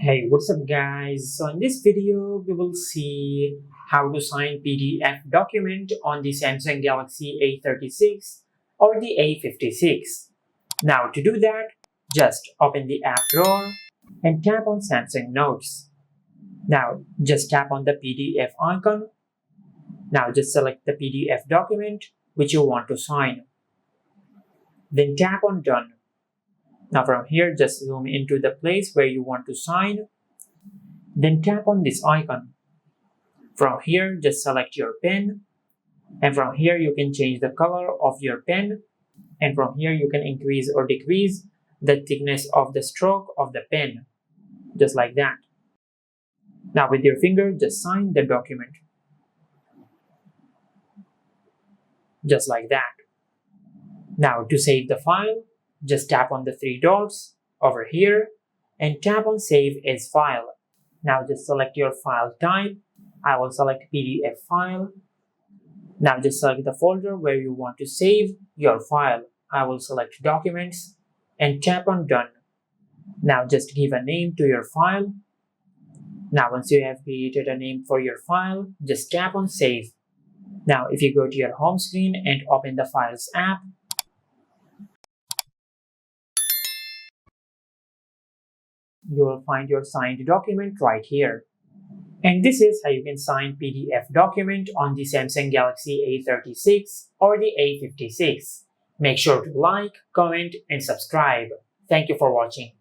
Hey, what's up guys? So in this video, we will see how to sign PDF document on the Samsung Galaxy A36 or the A56. Now to do that, just open the app drawer and tap on Samsung Notes. Now just tap on the PDF icon. Now just select the PDF document which you want to sign. Then tap on Done. Now from here, just zoom into the place where you want to sign. Then tap on this icon. From here, just select your pen. And from here, you can change the color of your pen. And from here, you can increase or decrease the thickness of the stroke of the pen. Just like that. Now with your finger, just sign the document. Just like that. Now to save the file, just tap on the three dots over here and tap on Save as File. Now just select your file type. I will select PDF file. Now just select the folder where you want to save your file. I will select Documents and tap on Done. Now just give a name to your file. Now once you have created a name for your file, just tap on Save. Now if you go to your home screen and open the Files app, you will find your signed document right here. And this is how you can sign PDF document on the Samsung Galaxy A36 or the A56. Make sure to like, comment, and subscribe. Thank you for watching.